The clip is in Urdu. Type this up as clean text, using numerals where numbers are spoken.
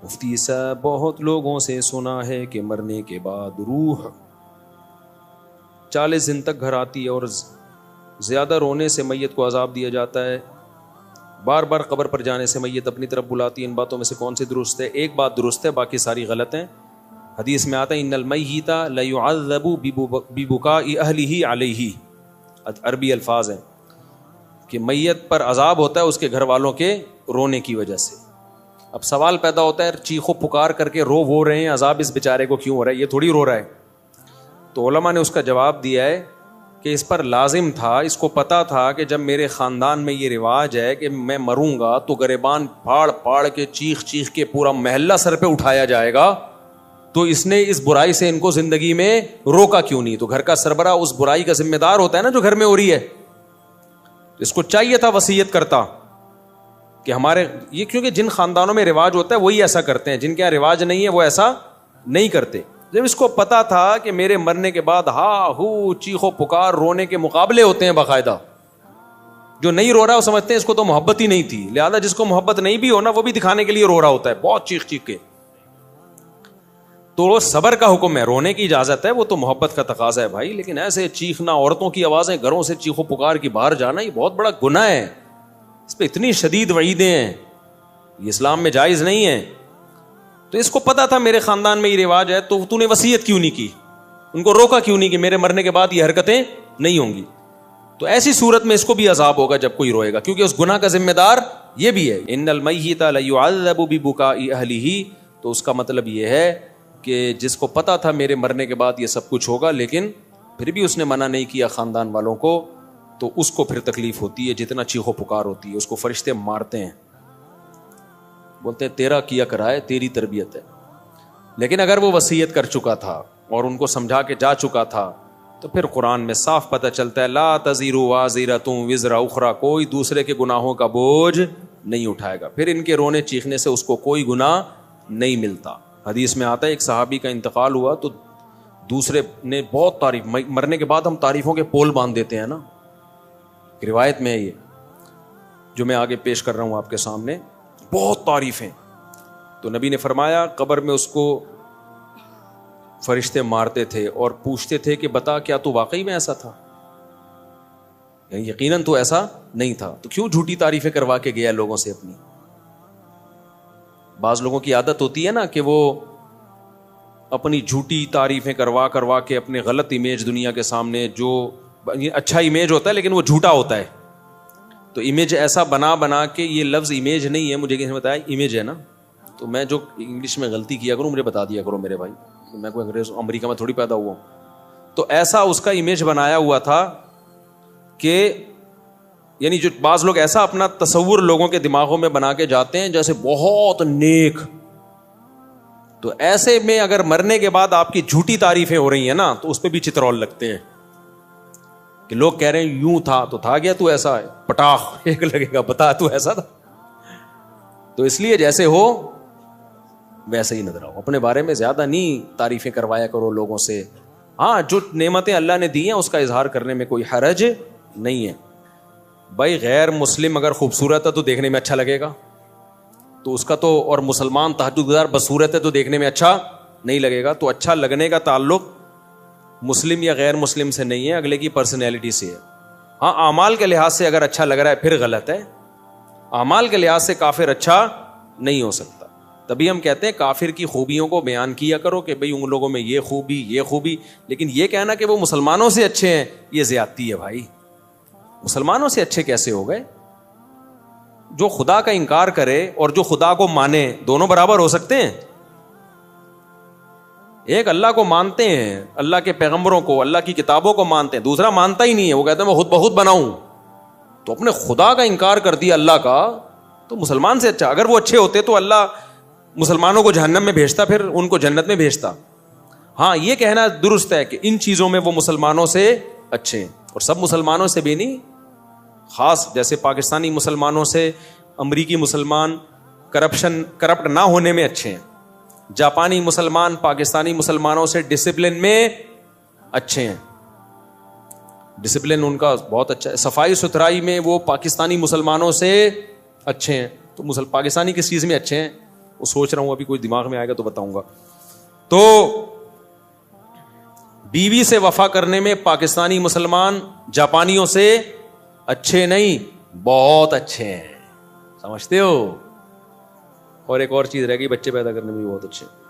مفتی صاحب بہت لوگوں سے سنا ہے کہ مرنے کے بعد روح 40 دن تک گھر آتی ہے اور زیادہ رونے سے میت کو عذاب دیا جاتا ہے، بار بار قبر پر جانے سے میت اپنی طرف بلاتی ہے، ان باتوں میں سے کون سی درست ہے؟ ایک بات درست ہے، باقی ساری غلط ہیں۔ حدیث میں آتا ہے ان المیت لیعذب ببکاء اہلہ علیہ، عربی الفاظ ہیں کہ میت پر عذاب ہوتا ہے اس کے گھر والوں کے رونے کی وجہ سے۔ اب سوال پیدا ہوتا ہے چیخو پکار کر کے رو وہ رہے ہیں، عذاب اس بیچارے کو کیوں ہو رہا ہے؟ یہ تھوڑی رو رہا ہے۔ تو علماء نے اس کا جواب دیا ہے کہ اس پر لازم تھا، اس کو پتا تھا کہ جب میرے خاندان میں یہ رواج ہے کہ میں مروں گا تو گریبان پھاڑ پھاڑ کے چیخ چیخ کے پورا محلہ سر پہ اٹھایا جائے گا، تو اس نے اس برائی سے ان کو زندگی میں روکا کیوں نہیں؟ تو گھر کا سربراہ اس برائی کا ذمہ دار ہوتا ہے نا جو گھر میں ہو رہی ہے، اس کو چاہیے تھا وصیت کرتا کہ ہمارے یہ، کیونکہ جن خاندانوں میں رواج ہوتا ہے وہی ایسا کرتے ہیں، جن کے یہاں رواج نہیں ہے وہ ایسا نہیں کرتے۔ جب اس کو پتا تھا کہ میرے مرنے کے بعد ہا ہو چیخو پکار رونے کے مقابلے ہوتے ہیں باقاعدہ، جو نہیں رو رہا وہ سمجھتے ہیں اس کو تو محبت ہی نہیں تھی، لہذا جس کو محبت نہیں بھی ہونا وہ بھی دکھانے کے لیے رو رہا ہوتا ہے بہت چیخ چیخ کے۔ تو وہ صبر کا حکم ہے، رونے کی اجازت ہے، وہ تو محبت کا تقاضا ہے بھائی، لیکن ایسے چیخنا، عورتوں کی آوازیں گھروں سے چیخو پکار کی باہر جانا، یہ بہت بڑا گناہ ہے، اس پہ اتنی شدید وعیدیں ہیں، یہ اسلام میں جائز نہیں ہے۔ تو اس کو پتا تھا میرے خاندان میں یہ رواج ہے، تو نے وصیت کیوں نہیں کی؟ ان کو روکا کیوں نہیں کہ میرے مرنے کے بعد یہ حرکتیں نہیں ہوں گی؟ تو ایسی صورت میں اس کو بھی عذاب ہوگا جب کوئی روئے گا، کیونکہ اس گناہ کا ذمہ دار یہ بھی ہے۔ ان المیت لیعذب ببکاء اہلہ، تو اس کا مطلب یہ ہے کہ جس کو پتا تھا میرے مرنے کے بعد یہ سب کچھ ہوگا لیکن پھر بھی اس نے منع نہیں کیا خاندان والوں کو، تو اس کو پھر تکلیف ہوتی ہے، جتنا چیخو پکار ہوتی ہے، اس کو فرشتے مارتے ہیں، بولتے ہیں تیرا کیا کرائے، تیری تربیت ہے۔ لیکن اگر وہ وصیت کر چکا تھا اور ان کو سمجھا کے جا چکا تھا تو پھر قرآن میں صاف پتہ چلتا ہے لا تزر وازرۃ وزر اخری، کوئی دوسرے کے گناہوں کا بوجھ نہیں اٹھائے گا، پھر ان کے رونے چیخنے سے اس کو کوئی گناہ نہیں ملتا۔ حدیث میں آتا ہے ایک صحابی کا انتقال ہوا تو دوسرے نے بہت تعریف، مرنے کے بعد ہم تعریفوں کے پول باندھ دیتے ہیں نا، روایت میں ہے یہ جو میں آگے پیش کر رہا ہوں آپ کے سامنے، بہت تعریفیں۔ تو نبی نے فرمایا قبر میں اس کو فرشتے مارتے تھے اور پوچھتے تھے کہ بتا کیا تو واقعی میں ایسا تھا؟ یعنی یقیناً تو ایسا نہیں تھا، تو کیوں جھوٹی تعریفیں کروا کے گیا لوگوں سے اپنی؟ بعض لوگوں کی عادت ہوتی ہے نا کہ وہ اپنی جھوٹی تعریفیں کروا کروا کے اپنے غلط امیج دنیا کے سامنے، جو اچھا امیج ہوتا ہے لیکن وہ جھوٹا ہوتا ہے، تو امیج ایسا بنا بنا کے، یہ لفظ امیج نہیں ہے، مجھے کسی نے بتایا امیج ہے نا، تو میں جو انگلش میں غلطی کیا کروں مجھے بتا دیا کرو میرے بھائی، میں کوئی انگریز امریکہ میں تھوڑی پیدا ہوا ہوں۔ تو ایسا اس کا امیج بنایا ہوا تھا کہ یعنی جو بعض لوگ ایسا اپنا تصور لوگوں کے دماغوں میں بنا کے جاتے ہیں جیسے بہت نیک، تو ایسے میں اگر مرنے کے بعد آپ کی جھوٹی تعریفیں ہو رہی ہیں نا تو اس پہ بھی چترول لگتے ہیں کہ لوگ کہہ رہے ہیں یوں تھا تو تھا گیا، تو ایسا ہے پٹاخ ایک لگے گا، بتا تو ایسا تھا۔ تو اس لیے جیسے ہو ویسے ہی نظر آؤ، اپنے بارے میں زیادہ نہیں تعریفیں کروایا کرو لوگوں سے۔ ہاں جو نعمتیں اللہ نے دی ہیں اس کا اظہار کرنے میں کوئی حرج نہیں ہے بھائی۔ غیر مسلم اگر خوبصورت ہے تو دیکھنے میں اچھا لگے گا، تو اس کا تو، اور مسلمان تہجد گزار بدصورت ہے تو دیکھنے میں اچھا نہیں لگے گا۔ تو اچھا لگنے کا تعلق مسلم یا غیر مسلم سے نہیں ہے، اگلے کی پرسنالٹی سے ہے۔ ہاں اعمال کے لحاظ سے اگر اچھا لگ رہا ہے پھر غلط ہے، اعمال کے لحاظ سے کافر اچھا نہیں ہو سکتا۔ تبھی ہم کہتے ہیں کافر کی خوبیوں کو بیان کیا کرو کہ بھئی ان لوگوں میں یہ خوبی یہ خوبی، لیکن یہ کہنا کہ وہ مسلمانوں سے اچھے ہیں یہ زیادتی ہے بھائی۔ مسلمانوں سے اچھے کیسے ہو گئے؟ جو خدا کا انکار کرے اور جو خدا کو مانے دونوں برابر ہو سکتے ہیں؟ ایک اللہ کو مانتے ہیں، اللہ کے پیغمبروں کو، اللہ کی کتابوں کو مانتے ہیں، دوسرا مانتا ہی نہیں ہے، وہ کہتے ہیں میں خود بخود بناؤں، تو اپنے خدا کا انکار کر دیا اللہ کا، تو مسلمان سے اچھا۔ اگر وہ اچھے ہوتے تو اللہ مسلمانوں کو جہنم میں بھیجتا، پھر ان کو جنت میں بھیجتا۔ ہاں یہ کہنا درست ہے کہ ان چیزوں میں وہ مسلمانوں سے اچھے ہیں، اور سب مسلمانوں سے بھی نہیں، خاص جیسے پاکستانی مسلمانوں سے امریکی مسلمان کرپٹ نہ ہونے میں اچھے ہیں، جاپانی مسلمان پاکستانی مسلمانوں سے ڈسپلن میں اچھے ہیں، ڈسپلن ان کا بہت اچھا ہے، صفائی ستھرائی میں وہ پاکستانی مسلمانوں سے اچھے ہیں۔ تو پاکستانی کس چیز میں اچھے ہیں؟ وہ سوچ رہا ہوں ابھی کوئی دماغ میں آئے گا تو بتاؤں گا. تو بیوی سے وفا کرنے میں پاکستانی مسلمان جاپانیوں سے اچھے نہیں, بہت اچھے ہیں, سمجھتے ہو. اور ایک اور چیز رہ گئی, بچے پیدا کرنے میں بھی بہت اچھے ہیں.